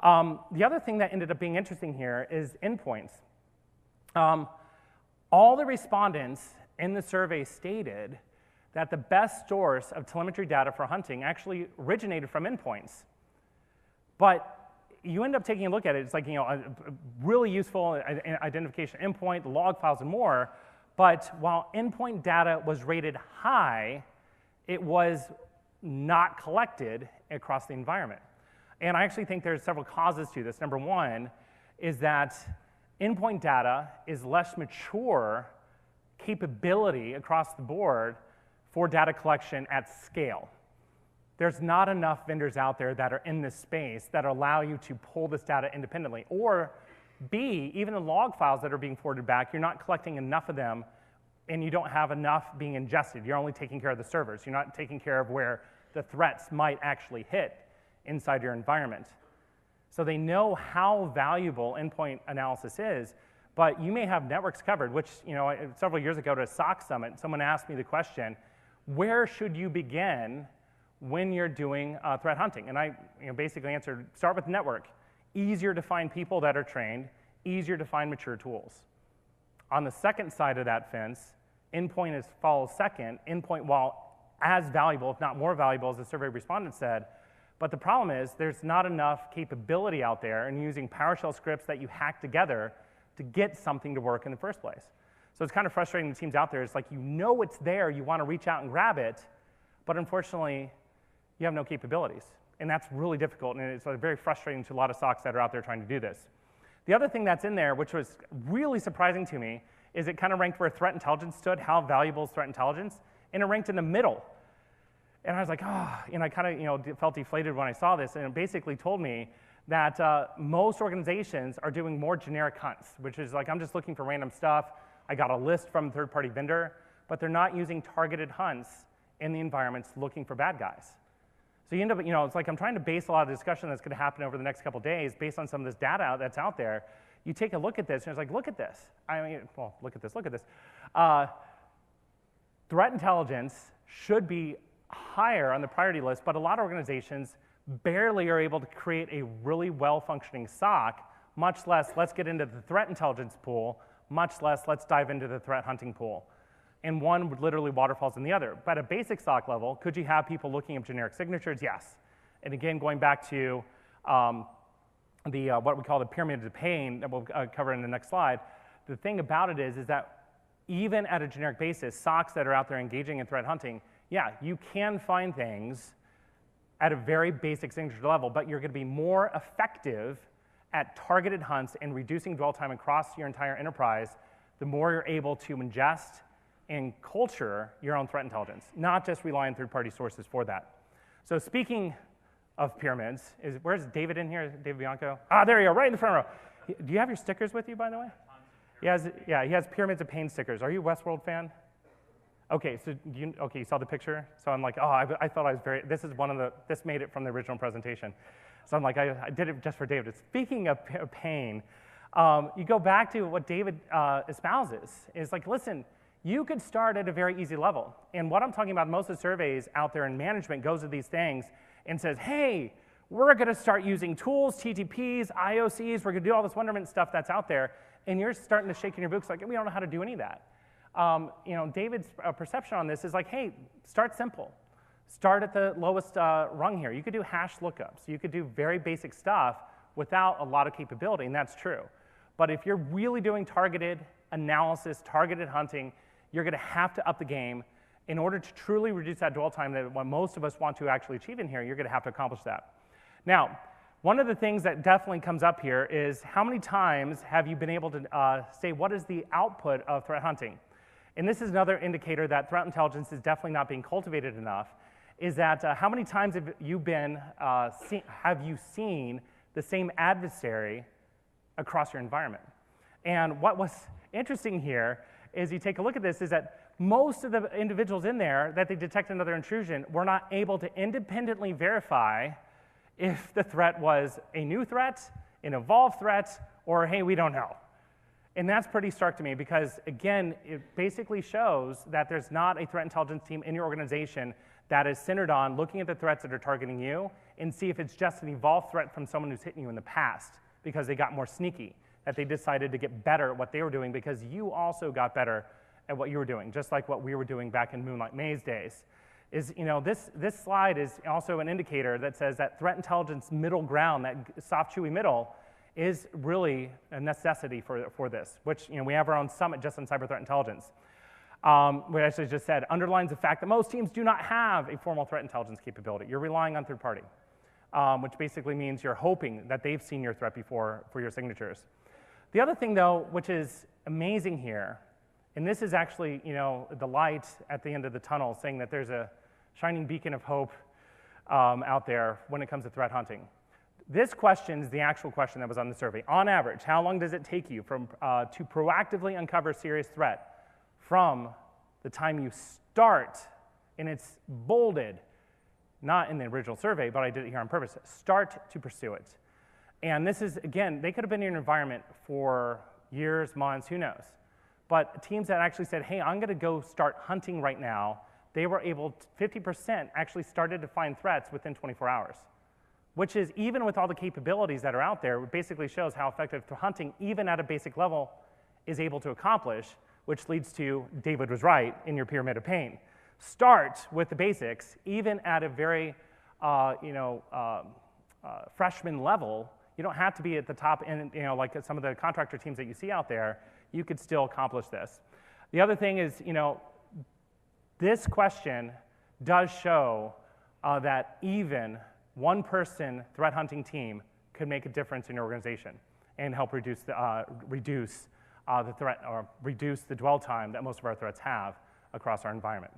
The other thing that ended up being interesting here is endpoints. All the respondents in the survey stated that the best source of telemetry data for hunting actually originated from endpoints. But you end up taking a look at it, it's like, a really useful identification endpoint, log files, and more. But while endpoint data was rated high, it was not collected across the environment. And I actually think there's several causes to this. Number one is that endpoint data is less mature capability across the board for data collection at scale. There's not enough vendors out there that are in this space that allow you to pull this data independently. Or B, even the log files that are being forwarded back, you're not collecting enough of them, and you don't have enough being ingested. You're only taking care of the servers. You're not taking care of where the threats might actually hit inside your environment. So they know how valuable endpoint analysis is, but you may have networks covered, which, several years ago at a SOC summit, someone asked me the question, where should you begin when you're doing threat hunting? And I basically answered, start with network. Easier to find people that are trained, easier to find mature tools. On the second side of that fence, endpoint follows second. Endpoint, while as valuable, if not more valuable, as the survey respondents said, but the problem is there's not enough capability out there in using PowerShell scripts that you hack together to get something to work in the first place. So it's kind of frustrating to teams out there. It's like you know it's there, you want to reach out and grab it, but unfortunately, you have no capabilities. And that's really difficult, and it's very frustrating to a lot of SOCs that are out there trying to do this. The other thing that's in there, which was really surprising to me, is it kind of ranked where threat intelligence stood, how valuable is threat intelligence, and it ranked in the middle. And I was like, oh, and I kind of felt deflated when I saw this, and it basically told me that most organizations are doing more generic hunts, which is like, I'm just looking for random stuff. I got a list from a third-party vendor, but they're not using targeted hunts in the environments looking for bad guys. So you end up, it's like I'm trying to base a lot of the discussion that's going to happen over the next couple of days based on some of this data that's out there. You take a look at this, and it's like, look at this. I mean, well, look at this, look at this. Threat intelligence should be higher on the priority list, but a lot of organizations barely are able to create a really well-functioning SOC, much less let's get into the threat intelligence pool, much less let's dive into the threat hunting pool. And one literally waterfalls in the other. But at a basic SOC level, could you have people looking up generic signatures? Yes. And again, going back to what we call the pyramid of pain that we'll cover in the next slide, the thing about it is that even at a generic basis, SOCs that are out there engaging in threat hunting, yeah, you can find things at a very basic signature level, but you're going to be more effective at targeted hunts and reducing dwell time across your entire enterprise the more you're able to ingest and culture your own threat intelligence, not just rely on third-party sources for that. So speaking of pyramids, where's David in here? David Bianco? Ah, there you are, right in the front row. Do you have your stickers with you, by the way? He has Pyramids of Pain stickers. Are you a Westworld fan? Okay, so you saw the picture? So I'm like, oh, I thought I was this made it from the original presentation. So I'm like, I did it just for David. Speaking of pain, you go back to what David espouses. Is like, listen, you could start at a very easy level. And what I'm talking about, most of the surveys out there in management goes to these things and says, hey, we're going to start using tools, TTPs, IOCs, we're going to do all this wonderment stuff that's out there, and you're starting to shake in your boots like, we don't know how to do any of that. David's perception on this is like, hey, start simple. Start at the lowest rung here. You could do hash lookups. You could do very basic stuff without a lot of capability, and that's true. But if you're really doing targeted analysis, targeted hunting, you're going to have to up the game. In order to truly reduce that dwell time that what most of us want to actually achieve in here, you're going to have to accomplish that. Now, one of the things that definitely comes up here is how many times have you been able to say what is the output of threat hunting? And this is another indicator that threat intelligence is definitely not being cultivated enough, is that how many times have you seen the same adversary across your environment? And what was interesting here is you take a look at this is that most of the individuals in there that they detect another intrusion were not able to independently verify if the threat was a new threat, an evolved threat, or hey, we don't know. And that's pretty stark to me because, again, it basically shows that there's not a threat intelligence team in your organization that is centered on looking at the threats that are targeting you and see if it's just an evolved threat from someone who's hitting you in the past because they got more sneaky, that they decided to get better at what they were doing because you also got better at what you were doing, just like what we were doing back in Moonlight Maze days. This slide is also an indicator that says that threat intelligence middle ground, that soft, chewy middle, is really a necessity for this, which we have our own summit just on cyber threat intelligence. We actually just said underlines the fact that most teams do not have a formal threat intelligence capability. You're relying on third party, which basically means you're hoping that they've seen your threat before for your signatures. The other thing, though, which is amazing here, and this is actually the light at the end of the tunnel saying that there's a shining beacon of hope out there when it comes to threat hunting. This question is the actual question that was on the survey. On average, how long does it take you to proactively uncover a serious threat from the time you start, and it's bolded, not in the original survey, but I did it here on purpose, start to pursue it. And this is, again, they could have been in your environment for years, months, who knows. But teams that actually said, hey, I'm going to go start hunting right now, they were able to, 50% actually started to find threats within 24 hours. which is even with all the capabilities that are out there, it basically shows how effective hunting, even at a basic level, is able to accomplish, which leads to David was right in your pyramid of pain. Start with the basics, even at a very freshman level. You don't have to be at the top end, like some of the contractor teams that you see out there. You could still accomplish this. The other thing is, this question does show that even one person threat hunting team could make a difference in your organization and help reduce the threat or reduce the dwell time that most of our threats have across our environment.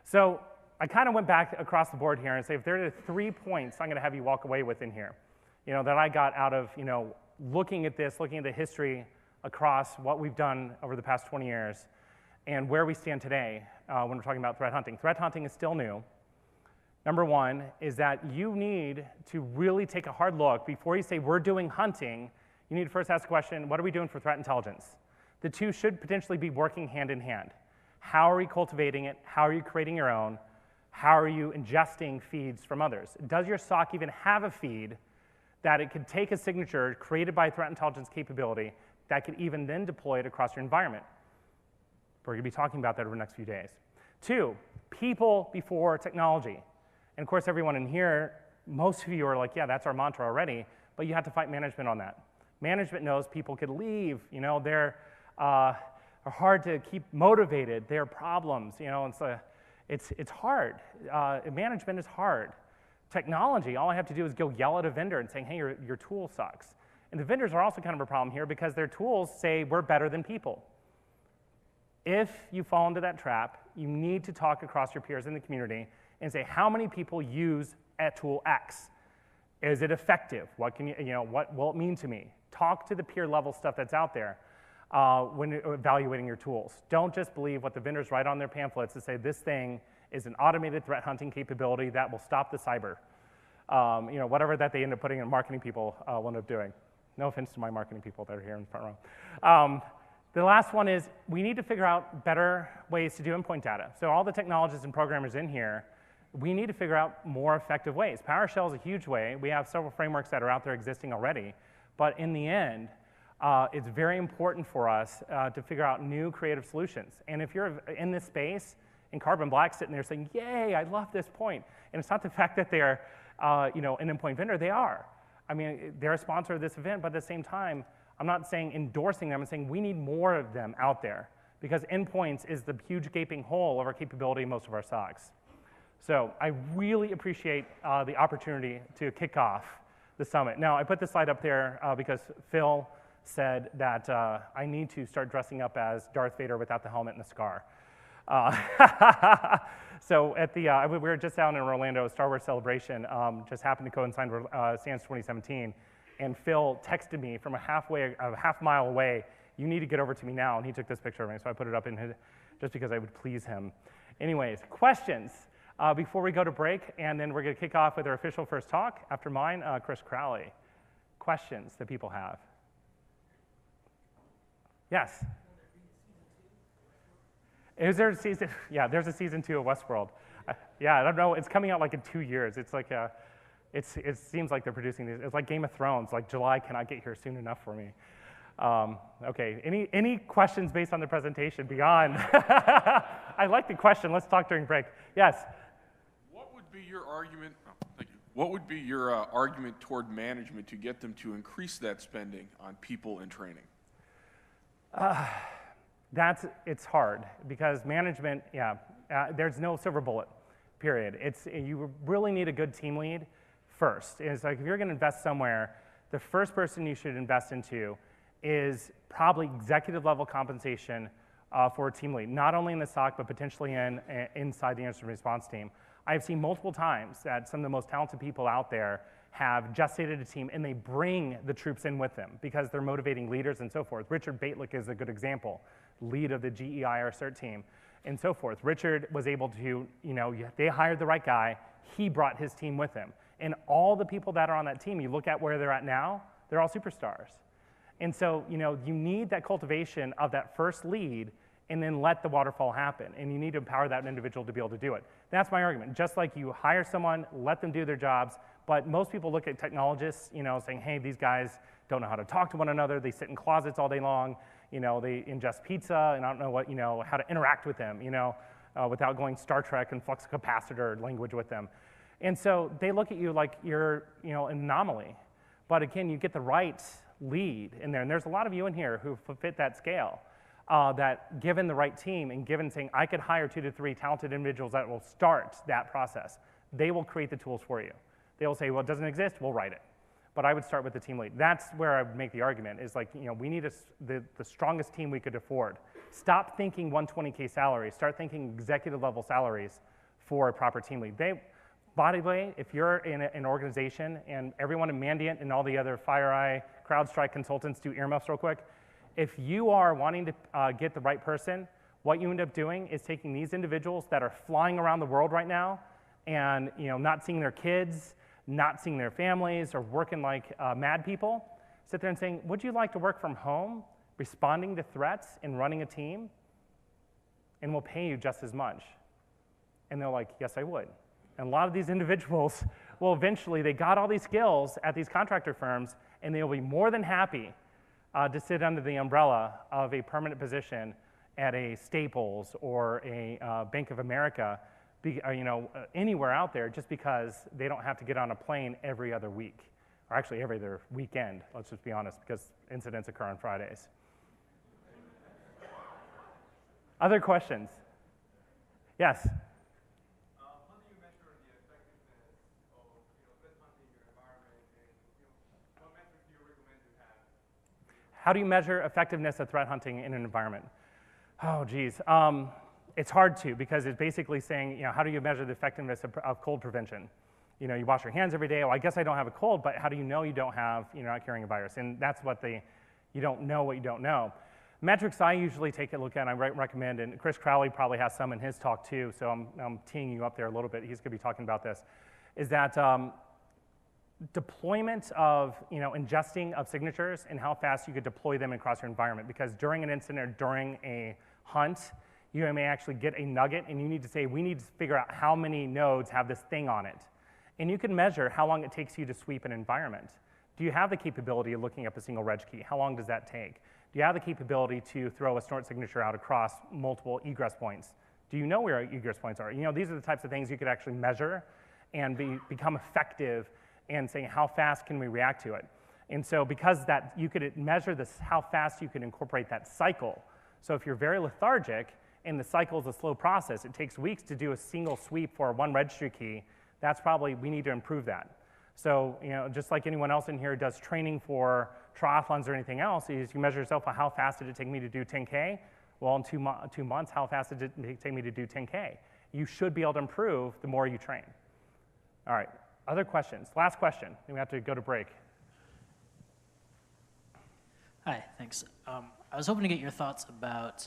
So I kind of went back across the board here and say, if there are 3 points I'm going to have you walk away with in here, that I got out of, looking at this, looking at the history across what we've done over the past 20 years and where we stand today when we're talking about threat hunting. Threat hunting is still new. Number one is that you need to really take a hard look. Before you say we're doing hunting, you need to first ask the question, what are we doing for threat intelligence? The two should potentially be working hand in hand. How are you cultivating it? How are you creating your own? How are you ingesting feeds from others? Does your SOC even have a feed that it could take a signature created by threat intelligence capability that could even then deploy it across your environment? We're going to be talking about that over the next few days. 2, people before technology. And of course, everyone in here, most of you are like, yeah, that's our mantra already, but you have to fight management on that. Management knows people could leave, they're hard to keep motivated, there are problems, and so it's hard. Management is hard. Technology, all I have to do is go yell at a vendor and saying, hey, your tool sucks. And the vendors are also kind of a problem here because their tools say we're better than people. If you fall into that trap, you need to talk across your peers in the community and say, how many people use a tool X? Is it effective? What can what will it mean to me? Talk to the peer level stuff that's out there when evaluating your tools. Don't just believe what the vendors write on their pamphlets to say this thing is an automated threat hunting capability that will stop the cyber. Whatever that they end up putting in, marketing people will end up doing. No offense to my marketing people that are here in the front row. The last one is we need to figure out better ways to do endpoint data. So all the technologists and programmers in here, we need to figure out more effective ways. PowerShell is a huge way. We have several frameworks that are out there existing already. But in the end, it's very important for us to figure out new creative solutions. And if you're in this space, and Carbon Black's sitting there saying, yay, I love this point. And it's not the fact that they're an endpoint vendor, they are. I mean, they're a sponsor of this event, but at the same time, I'm not saying endorsing them, I'm saying we need more of them out there because endpoints is the huge gaping hole of our capability in most of our SOCs. So I really appreciate the opportunity to kick off the summit. Now, I put this slide up there because Phil said that I need to start dressing up as Darth Vader without the helmet and the scar. So at the, we were just down in Orlando, Star Wars Celebration, just happened to coincide with SANS 2017, and Phil texted me from a half mile away, you need to get over to me now, and he took this picture of me, so I put it up in his, just because I would please him. Anyways, questions before we go to break, and then we're gonna kick off with our official first talk. After mine, Chris Crowley. Questions that people have? Yes? Is there a season? Yeah, there's a season 2 of Westworld. Yeah, I don't know. It's coming out like in 2 years. It's like it seems like they're producing these. It's like Game of Thrones. Like July cannot get here soon enough for me. Okay. Any questions based on the presentation beyond? I like the question. Let's talk during break. Yes. What would be your argument? Oh, thank you. What would be your argument toward management to get them to increase that spending on people and training? It's hard because management, there's no silver bullet, period. You really need a good team lead first. It's like if you're gonna invest somewhere, the first person you should invest into is probably executive level compensation for a team lead, not only in the SOC, but potentially inside the incident response team. I've seen multiple times that some of the most talented people out there have gestated a team and they bring the troops in with them because they're motivating leaders and so forth. Richard Baitlick is a good example, lead of the GEIR CERT team and so forth. Richard was able to, they hired the right guy, he brought his team with him. And all the people that are on that team, you look at where they're at now, they're all superstars. And so, you need that cultivation of that first lead and then let the waterfall happen. And you need to empower that individual to be able to do it. That's my argument. Just like you hire someone, let them do their jobs, but most people look at technologists, saying, hey, these guys don't know how to talk to one another. They sit in closets all day long. They ingest pizza, and I don't know what, how to interact with them, without going Star Trek and flux capacitor language with them. And so they look at you like you're, an anomaly. But again, you get the right lead in there, and there's a lot of you in here who fit that scale. That given the right team and given saying, I could hire 2 to 3 talented individuals that will start that process, they will create the tools for you. They will say, well, it doesn't exist, we'll write it. But I would start with the team lead. That's where I would make the argument, is like, we need the strongest team we could afford. Stop thinking 120K salaries, start thinking executive level salaries for a proper team lead. By the way, if you're in an organization and everyone in Mandiant and all the other FireEye, CrowdStrike consultants do earmuffs real quick, if you are wanting to get the right person, what you end up doing is taking these individuals that are flying around the world right now and not seeing their kids, not seeing their families, or working like mad people, sit there and saying, would you like to work from home, responding to threats and running a team? And we'll pay you just as much. And they're like, yes, I would. And a lot of these individuals, well, eventually they got all these skills at these contractor firms, and they'll be more than happy to sit under the umbrella of a permanent position at a Staples or a Bank of America, anywhere out there, just because they don't have to get on a plane every other week, or actually every other weekend, let's just be honest, because incidents occur on Fridays. Other questions? Yes? How do you measure effectiveness of threat hunting in an environment? Oh, geez. It's hard to, because it's basically saying, how do you measure the effectiveness of cold prevention? You wash your hands every day. Well, I guess I don't have a cold, but how do you know you don't have, not carrying a virus? And that's what you don't know what you don't know. Metrics I usually take a look at, and I recommend, and Chris Crowley probably has some in his talk too, so I'm teeing you up there a little bit. He's going to be talking about this, is that deployment of, ingesting of signatures and how fast you could deploy them across your environment. Because during an incident or during a hunt, you may actually get a nugget, and you need to say, we need to figure out how many nodes have this thing on it. And you can measure how long it takes you to sweep an environment. Do you have the capability of looking up a single reg key? How long does that take? Do you have the capability to throw a snort signature out across multiple egress points? Do you know where egress points are? These are the types of things you could actually measure and become effective and saying, how fast can we react to it? And so because that, you could measure this, how fast you can incorporate that cycle. So if you're very lethargic and the cycle is a slow process, it takes weeks to do a single sweep for one registry key, that's probably, we need to improve that. So, just like anyone else in here does training for triathlons or anything else, is you measure yourself on how fast did it take me to do 10K? Well, in 2 months, how fast did it take me to do 10K? You should be able to improve the more you train. All right. Other questions? Last question, then we have to go to break. Hi, thanks. I was hoping to get your thoughts about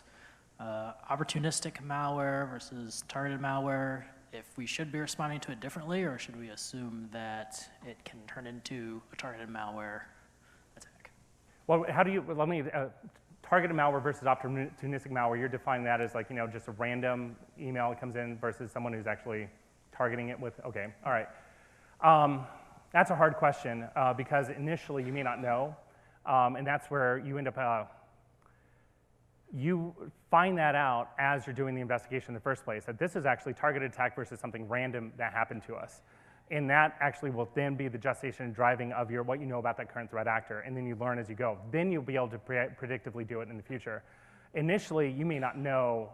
opportunistic malware versus targeted malware, if we should be responding to it differently, or should we assume that it can turn into a targeted malware attack? Well, how do you, targeted malware versus opportunistic malware, you're defining that as like, just a random email that comes in versus someone who's actually targeting it with, okay, all right. That's a hard question because initially you may not know, and that's where you end up, you find that out as you're doing the investigation in the first place, that this is actually targeted attack versus something random that happened to us. And that actually will then be the gestation and driving of what you know about that current threat actor, and then you learn as you go. Then you'll be able to predictively do it in the future. Initially, you may not know,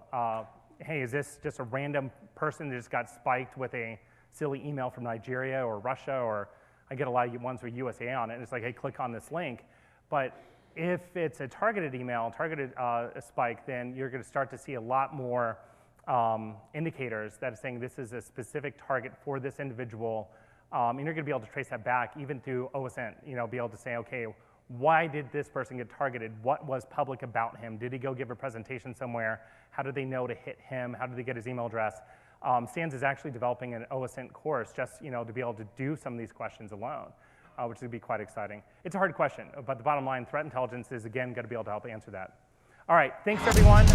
hey, is this just a random person that just got spiked with a silly email from Nigeria or Russia, or I get a lot of ones with USA on it, and it's like, hey, click on this link. But if it's a targeted email, targeted spike, then you're going to start to see a lot more indicators that are saying this is a specific target for this individual, and you're going to be able to trace that back even through OSINT, be able to say, okay, why did this person get targeted? What was public about him? Did he go give a presentation somewhere? How did they know to hit him? How did they get his email address? SANS is actually developing an OSINT course just to be able to do some of these questions alone, which would be quite exciting. It's a hard question, but the bottom line, threat intelligence is, again, going to be able to help answer that. All right, thanks, everyone.